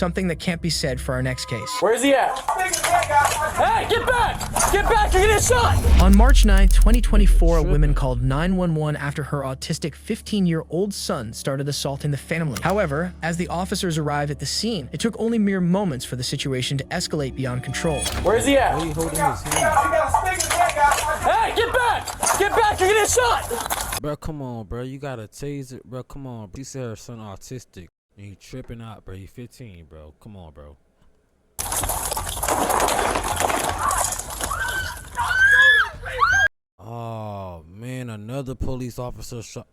Something that can't be said for our next case. Where's he at? Hey, get back! Get back, you're getting shot! On March 9, 2024, a woman called 911 after her autistic 15-year-old son started assaulting the family. However, as the officers arrived at the scene, it took only mere moments for the situation to escalate beyond control. Where's he at? Why are you holding his hand? Hey, get back! Get back, you're getting shot! Bro, come on, bro. You got a taser. Bro, come on. She said her son autistic. And he tripping out, bro. He 15, bro. Come on, bro. Oh, man. Another police officer shot.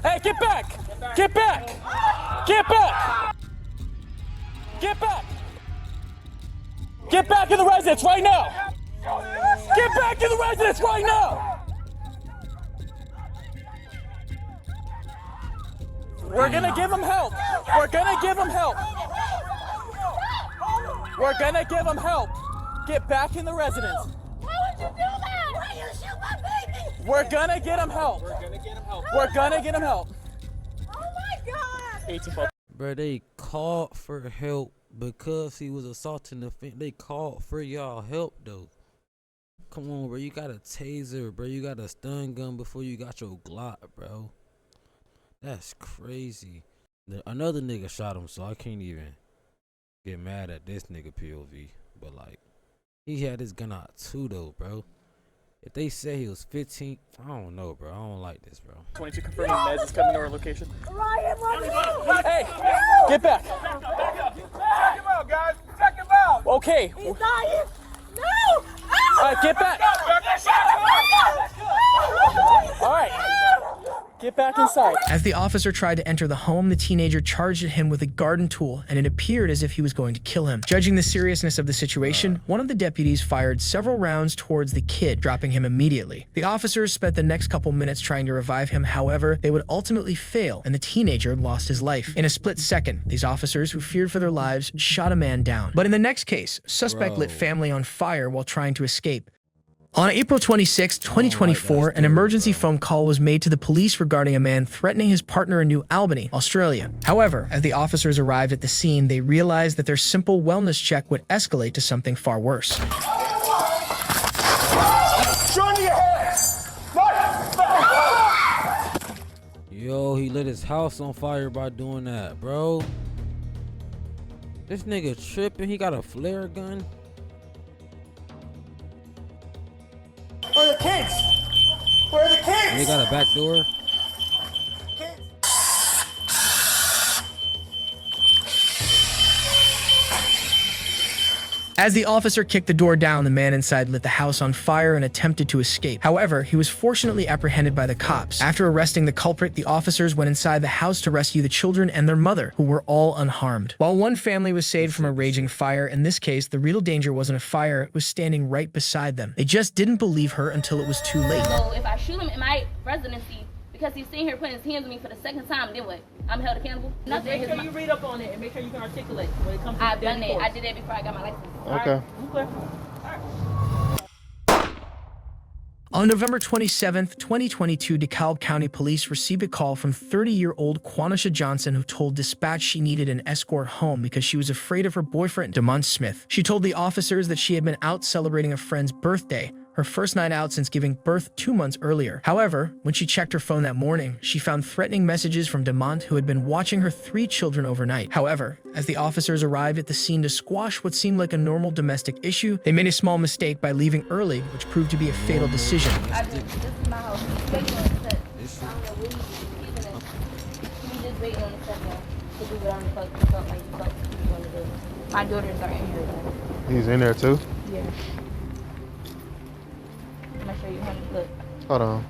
Hey, get back! Get back! Get back! Get back! Get back in the residence right now! Get back in the residence right now! We're gonna give him help! We're gonna give him help! We're gonna give him help! Get back in the residence! Why would you do that? Why you shoot my baby? We're gonna get him help! We're gonna get him help! We're gonna get him help! Oh my God! 18. Bro, they called for help because he was assaulting the family. They called for y'all help, though. Come on, bro. You got a taser, bro. You got a stun gun before you got your Glock, bro. That's crazy. Another nigga shot him, so I can't even get mad at this nigga POV. But, like, he had his gun out too, though, bro. If they say he was 15, I don't know, bro. I don't like this, bro. 22 confirming Mez is coming to our location. Ryan, let me go! Hey, get back. Check him out, guys. Check him out. Okay. He's dying! No! All right, get back. All right. Get back inside. As the officer tried to enter the home, the teenager charged at him with a garden tool, and it appeared as if he was going to kill him. Judging the seriousness of the situation, one of the deputies fired several rounds towards the kid, dropping him immediately. The officers spent the next couple minutes trying to revive him. However, they would ultimately fail, and the teenager lost his life. In a split second, these officers, who feared for their lives, shot a man down. But in the next case, suspect lit family on fire while trying to escape. On April 26, 2024, an emergency phone call was made to the police regarding a man threatening his partner in New Albany, Australia. However, as the officers arrived at the scene, they realized that their simple wellness check would escalate to something far worse. Yo, he lit his house on fire by doing that, bro. This nigga tripping. He got a flare gun. Where are the kids? Where are the kids? They got a back door. As the officer kicked the door down, the man inside lit the house on fire and attempted to escape. However, he was fortunately apprehended by the cops. After arresting the culprit, the officers went inside the house to rescue the children and their mother, who were all unharmed. While one family was saved from a raging fire, in this case, the real danger wasn't a fire, it was standing right beside them. They just didn't believe her until it was too late. So if I shoot him in my residency, because he's sitting here putting his hands on me for the second time, then what? I'm held accountable? Make sure you read up on it and make sure you can articulate when it comes to I've done deadly that. force. I did that before I got my license. Okay. Okay. On November 27, 2022, DeKalb County Police received a call from 30-year-old Quanisha Johnson, who told dispatch she needed an escort home because she was afraid of her boyfriend, Demont Smith. She told the officers that she had been out celebrating a friend's birthday, her first night out since giving birth 2 months earlier. However, when she checked her phone that morning, she found threatening messages from Demont, who had been watching her 3 children overnight. However, as the officers arrived at the scene to squash what seemed like a normal domestic issue, they made a small mistake by leaving early, which proved to be a fatal decision. This is my house. He's waiting on the set. I don't know where he's at. He's just waiting on the set now to do what I'm supposed to felt like he's want to do. My daughters are in here though. He's in there too. Yeah. I'm gonna show you, honey. Look. Hold on.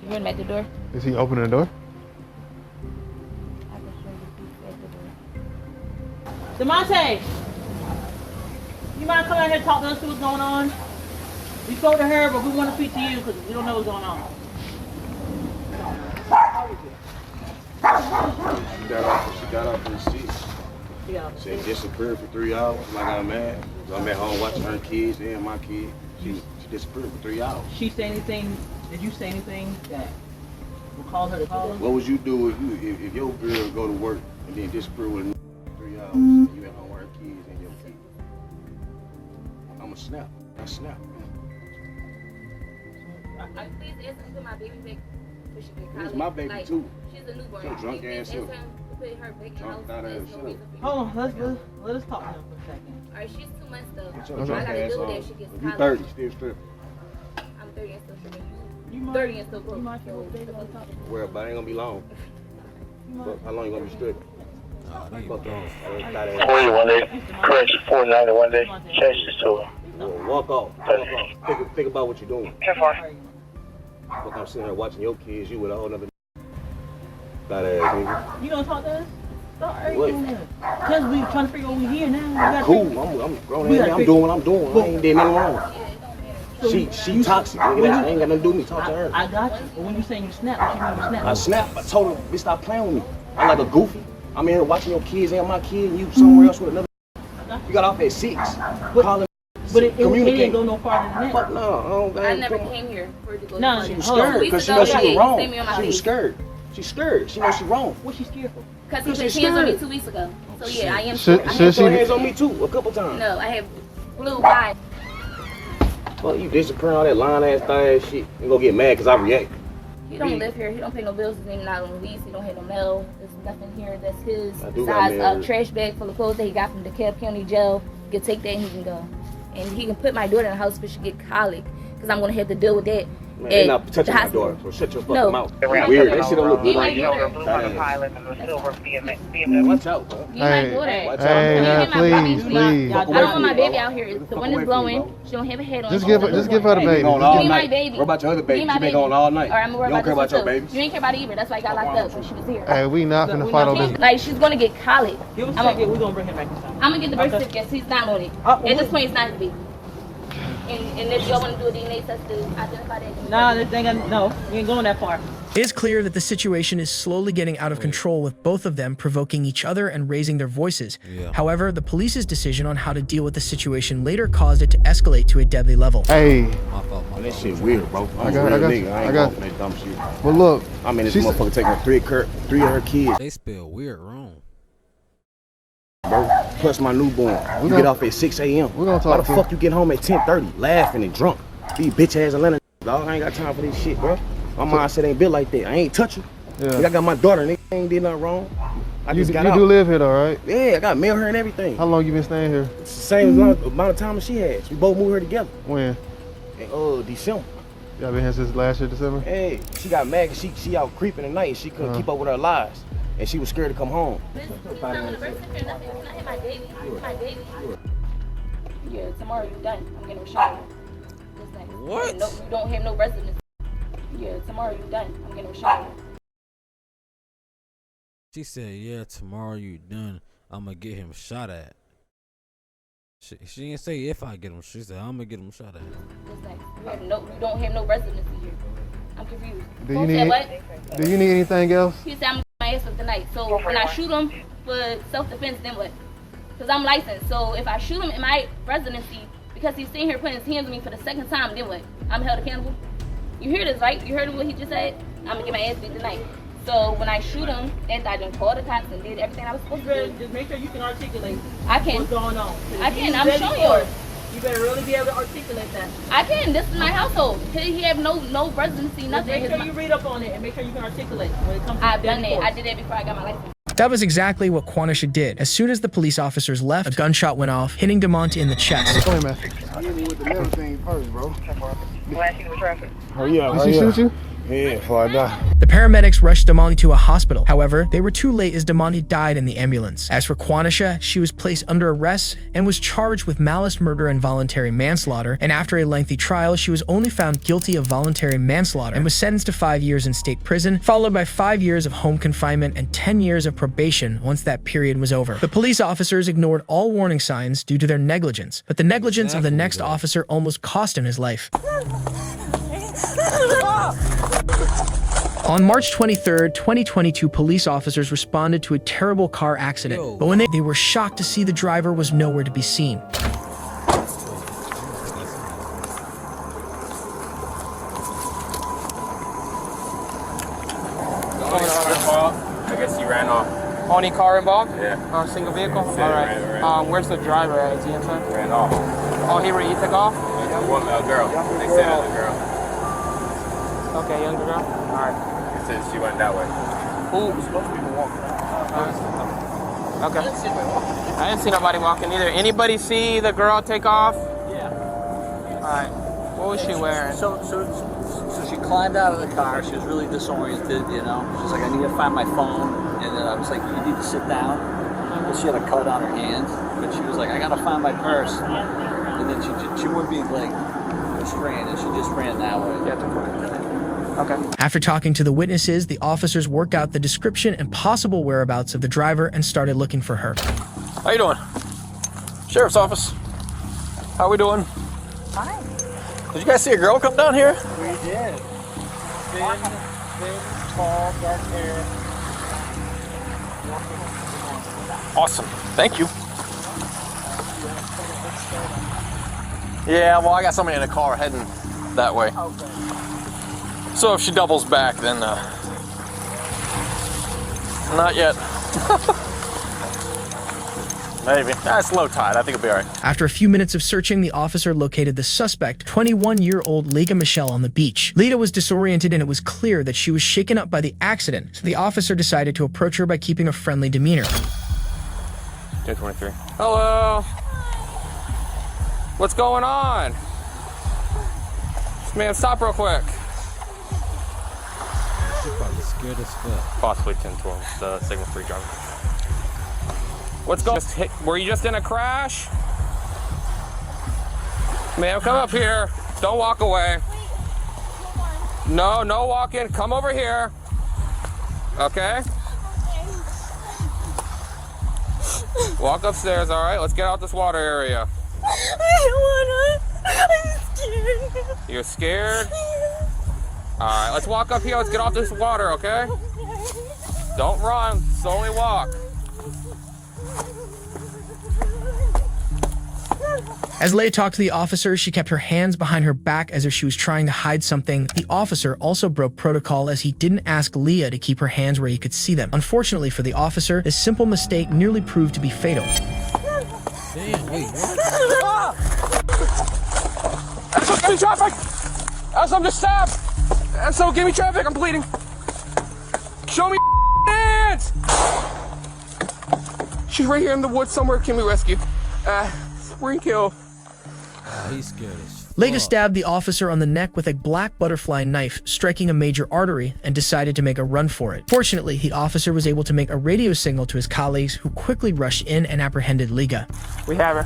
You heard him at the door? Is he opening the door? I can show you he's at the door. DeMonte, you mind coming out here and talk to us, see what's going on? We spoke to her, but we want to speak to you because we don't know what's going on. She got off the seat. Yeah. She disappeared for 3 hours. Like I'm mad. I'm at home watching her kids and my kid. She disappeared for 3 hours. She say anything? Did you say anything that We'll call her to call her. What would you do if your girl go to work and then disappear with a 3 hours and you at home with her kids and your kids? I'ma snap. I snap. Please ask him to put my baby back before she get It's college. my baby too. She's a newborn. Your drunk Please ass ask self. him to put her back in the Drunk house. out There's ass no self. reason for you. Hold on, let us talk to him for a second. Alright, she's 2 months though. Get your I drunk gotta ass deal with on. that. She gets If you college. 30, still stripping. I'm 30 and still stripping. You You might- 30 and still broke. You might feel what they gonna talk to. Well, but it ain't gonna be long. But how long you gonna be stripping? Nah, they Fuck on. both. 41 Chris 491 day. Change this to her. Walk off. Walk off. Think about what you're doing. Fuck, I'm sitting here watching your kids. You with a whole nother fat ass nigga. You gonna talk to us? Start What? arguing with us. Cause we trying to figure out we here now. We gotta Cool. figure- I'm grown We ass. gotta I'm fix- doing what I'm doing. I ain't did nothing wrong. Yeah, it don't matter. She toxic. Nigga, that ain't got nothing to do with me. Talk to her. I got you. But when you saying you snap, what you mean you snap? I snap. I told her, bitch, stop playing with me. I'm like a goofy. I'm in here watching your kids and my kid, and you somewhere else with another. You got off at 6. Calling. But it communicate. didn't go no farther than that. Fuck no. I never came here for it to go. No, to She was Hold on. scared because she knows she was wrong. She was scared. She's scared. She knows she's wrong. What she scared for? Because he Because put she's hands on me scared. 2 weeks ago. So yeah, I am Should- scared. I should have she Put be- hands on me too a couple times. No, I have blue eyes. Well, you disappearing all that lying ass thing shit. You gonna get mad because I react. He don't live here. He don't pay no bills. His name not on the lease. He don't have no mail. There's nothing here that's his. I do got Besides mail. a trash bag full of clothes that he got from DeKalb County Jail. He can take that and he can go. And he can put my daughter in the house if she get colic. Because I'm going to have to deal with that. Man, they at not touching the my hospital. daughter, so shut your fucking No. mouth. Right. Weird. That shit don't look good. You might get her. Watch out, bro. You might go there. Watch Hey, out. You now, get my baby, please, please. please. I don't want my baby out here. The Fuck wind away is from me, blowing. bro. She don't have a head on. Just give her the You baby. been going all Give me my night. baby. What about your other Give me baby? my She been baby. going all night. Or I'm You worried don't care about about your this too. babies? You ain't care about it either. That's why I got locked up when she was here. Hey, we not finna fight over this. Like she's gonna get colic. Give us a I'm second. We're gonna bring him back this time. I'm gonna get the birth Okay. certificate. He's not on it. Oh, At this point, it's not to be. And if y'all want to do a DNA test to identify that. Nah, this ain't got no. We ain't going that far. It is clear that the situation is slowly getting out of control, with both of them provoking each other and raising their voices. Yeah. However, the police's decision on how to deal with the situation later caused it to escalate to a deadly level. Hey, My fault. That shit weird, bro. I'm I got- a real I got- nigga. I ain't I got- going for that dumb shit. well look, I'm in this She's- motherfucker taking three of her kids, They spell weird wrong. bro. Plus my newborn. You gonna- get off at 6 a.m. we gonna Why talk the to fuck you get home at 10:30, laughing and drunk? These bitch ass Atlanta dog. I ain't got time for this shit, bro. My mindset ain't built like that. I ain't touching. yeah. I got my daughter, nigga. I ain't did nothing wrong. I You just got do out. live here though, right? Yeah, I got mail her and everything. How long you been staying here? It's the same amount of time as she has. We both moved her together. When? In December. Y'all been here since last year, December? Hey, she got mad 'cause she out creeping at night and she couldn't keep up with her lies. And she was scared to come home. It's not on the birth certificate. Nothing. It's not hit my baby. It's my baby. Yeah, tomorrow you done. I'm getting a shower. What? No, you don't have no residency. Yeah, tomorrow you done. I'm getting a shower. She said, "Yeah, tomorrow you done. I'ma get him shot at." She didn't say if I get him. She said, "I'ma get him shot at." You don't have no residency here. I'm confused. Do you Who need said what? Do you need anything else? He said I'm gonna get my ass up tonight. So when I shoot him for self-defense, then what? Because I'm licensed. So if I shoot him in my residency because he's sitting here putting his hands on me for the second time, then what? I'm held accountable. You hear this, right? You heard what he just said? I'm gonna get my ass beat tonight. So when I shoot him, after I done called the cops and did everything I was supposed to do, Just make sure you can articulate I can. what's going on. I can. I'm Ready showing for you. it. You better really be able to articulate that. I can. This is my household. He have no residency, Just nothing. make sure you read up on it and make sure you can articulate when it comes to I've done deadly that. force. I did that before I got my license. That was exactly what Quanisha did. As soon as the police officers left, a gunshot went off, hitting DeMonte in the chest. Go ahead, man. Hit me with the little thing first, bro. Hurry up, Did she shoot you? Yeah, before I die. The paramedics rushed DeMonte to a hospital. However, they were too late as DeMonte died in the ambulance. As for Quanisha, she was placed under arrest and was charged with malice murder and voluntary manslaughter, and after a lengthy trial, she was only found guilty of voluntary manslaughter and was sentenced to 5 years in state prison, followed by 5 years of home confinement and 10 years of probation once that period was over. The police officers ignored all warning signs due to their negligence, but the negligence of the next officer almost cost him his life. On March 23rd, 2022, police officers responded to a terrible car accident, Yo. but when they were shocked to see the driver was nowhere to be seen. I guess he ran off. Only car involved? Yeah. Single vehicle? Yeah, All right. right. Where's the driver at? Is he inside? Ran off. Oh, he took off? A girl. They said it was a girl. Okay, younger girl? All right. They said she went that way. Who? Okay. I didn't see nobody walking either. Anybody see the girl take off? Yeah. All right. What was she wearing? So she climbed out of the car. She was really disoriented, you know. She's like, I need to find my phone. And then I was like, you need to sit down. But she had a cut on her hand. But she was like, I gotta find my purse. And then she wouldn't be like restrained, and she just ran that way. Okay. After talking to the witnesses, the officers worked out the description and possible whereabouts of the driver and started looking for her. How you doing? Sheriff's office. How we doing? Fine. Did you guys see a girl come down here? We did. Thin, tall, dark hair. Awesome. Thank you. Yeah, well, I got somebody in a car heading that way. Okay. So if she doubles back, then not yet. Maybe. It's low tide. I think it'll be all right. After a few minutes of searching, the officer located the suspect, 21-year-old Lita Michelle, on the beach. Lita was disoriented, and it was clear that she was shaken up by the accident, so the officer decided to approach her by keeping a friendly demeanor. 1023. Hello. What's going on? Man, stop real quick. She's probably scared as fuck. Possibly 1012, the signal 3 driver. What's going on? Were you just in a crash? Ma'am, come up here. Don't walk away. No walking. Come over here. Okay? Walk upstairs, all right? Let's get out this water area. I don't wanna. I'm scared. You're scared? All right, let's walk up here. Let's get off this water, okay? Don't run. Slowly walk. As Leia talked to the officer, she kept her hands behind her back as if she was trying to hide something. The officer also broke protocol as he didn't ask Leah to keep her hands where he could see them. Unfortunately for the officer, this simple mistake nearly proved to be fatal. Damn, wait, what? SO, give me traffic! SO, I'm just stabbed! SO, give me traffic, I'm bleeding! Show me hands! She's right here in the woods somewhere, can we rescue? Spring kill. Oh, he's scared as fuck. Lega stabbed the officer on the neck with a black butterfly knife, striking a major artery, and decided to make a run for it. Fortunately, the officer was able to make a radio signal to his colleagues, who quickly rushed in and apprehended Lega. We have her.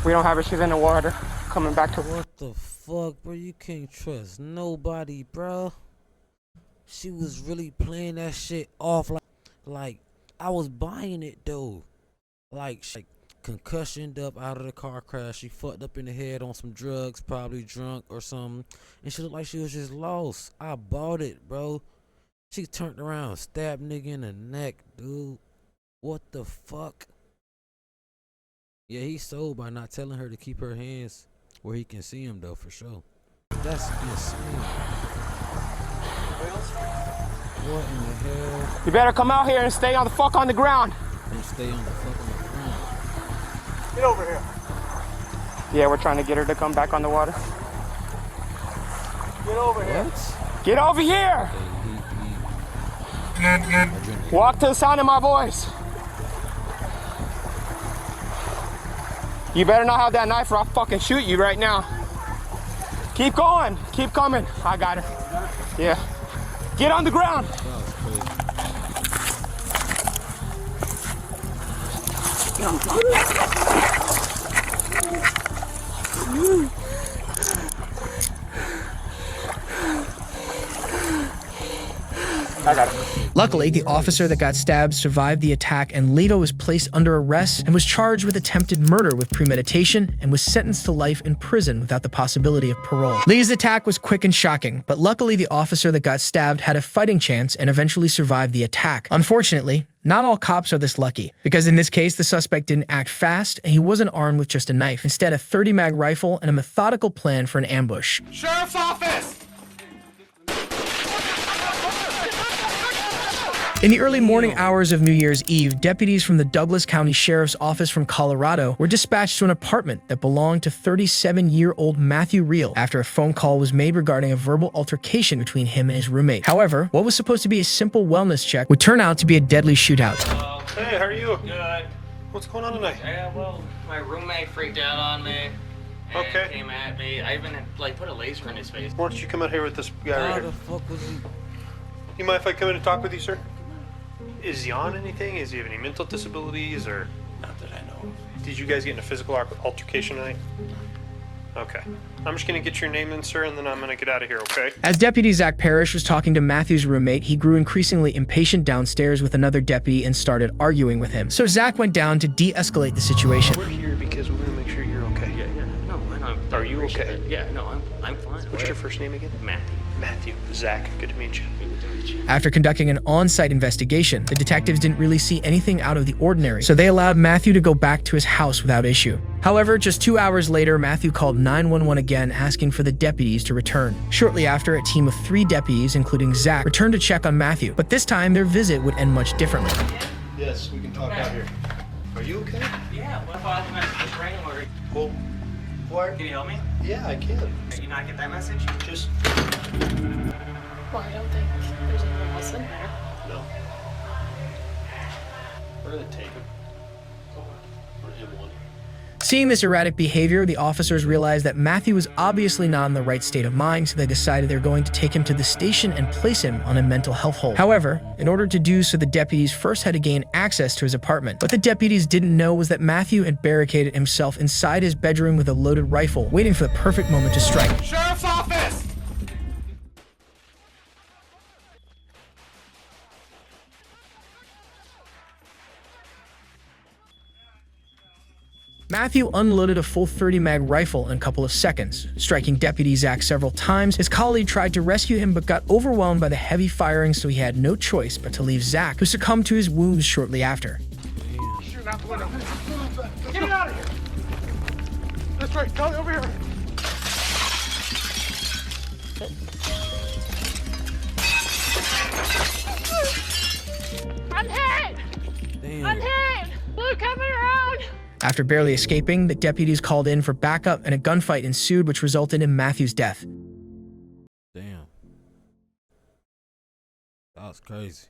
We don't have her. She's in the water. Coming back to her. What the fuck, bro? You can't trust nobody, bro. She was really playing that shit off like I was buying it though. Like concussioned up out of the car crash. She fucked up in the head on some drugs, probably drunk or something. And she looked like she was just lost. I bought it, bro. She turned around, stabbed nigga in the neck, dude. What the fuck? Yeah, he sold by not telling her to keep her hands where he can see him though, for sure. That's insane. What in the hell? You better come out here and stay on the fuck on the ground. And stay on the fuck on the ground. Get over here. Yeah, we're trying to get her to come back on the water. Get over here. What? Get over here. Walk to the sound of my voice. You better not have that knife or I'll fucking shoot you right now. Keep going. Keep coming. I got her. Yeah. Get on the ground. I got it. Luckily, the officer that got stabbed survived the attack, and Leto was placed under arrest and was charged with attempted murder with premeditation and was sentenced to life in prison without the possibility of parole. Lee's attack was quick and shocking, but luckily the officer that got stabbed had a fighting chance and eventually survived the attack. Unfortunately, not all cops are this lucky, because in this case, the suspect didn't act fast and he wasn't armed with just a knife. Instead, a 30-mag rifle and a methodical plan for an ambush. Sheriff's office! In the early morning hours of New Year's Eve, deputies from the Douglas County Sheriff's Office from Colorado were dispatched to an apartment that belonged to 37-year-old Matthew Reel after a phone call was made regarding a verbal altercation between him and his roommate. However, what was supposed to be a simple wellness check would turn out to be a deadly shootout. Hey, how are you? Good. What's going on tonight? Yeah, well, my roommate freaked out on me. And Okay. came at me. I even put a laser in his face. Why don't you come out here with this guy How right the here? fuck was he? You mind if I come in and talk with you, sir? Is he on anything? Is he have any mental disabilities or? Not that I know. Did you guys get in a physical altercation tonight? Okay. I'm just gonna get your name in, sir, and then I'm gonna get out of here, okay? As Deputy Zach Parrish was talking to Matthew's roommate, he grew increasingly impatient downstairs with another deputy and started arguing with him. So Zach went down to de-escalate the situation. We're here because we're gonna make sure you're okay. Yeah. No, I know. Are you okay? Yeah, no, I'm fine. What's your first name again? Matthew. Matthew. Zach. Good to meet you. After conducting an on-site investigation, the detectives didn't really see anything out of the ordinary, so they allowed Matthew to go back to his house without issue. However, just 2 hours later, Matthew called 911 again, asking for the deputies to return. Shortly after, a team of 3 deputies, including Zach, returned to check on Matthew, but this time their visit would end much differently. Yes, we can talk out here. Are you okay? Yeah, what if I left a message for brain order? Well, what? Can you help me? Yeah, I can. Did you not get that message? Just Well, I don't think there's anyone else in there. no. We're gonna take him. Or him one. Seeing this erratic behavior, the officers realized that Matthew was obviously not in the right state of mind, so they decided they're going to take him to the station and place him on a mental health hold. However, in order to do so, the deputies first had to gain access to his apartment. What the deputies didn't know was that Matthew had barricaded himself inside his bedroom with a loaded rifle, waiting for the perfect moment to strike. Sheriff's office! Matthew unloaded a full 30-mag rifle in a couple of seconds, striking Deputy Zach several times. His colleague tried to rescue him but got overwhelmed by the heavy firing, so he had no choice but to leave Zach, who succumbed to his wounds shortly after. Shooting out the window. Get it out of here! That's right, Kelly, over here. I'm hit! Damn. I'm hit! Blue coming around! After barely escaping, the deputies called in for backup and a gunfight ensued, which resulted in Matthew's death. Damn. That was crazy.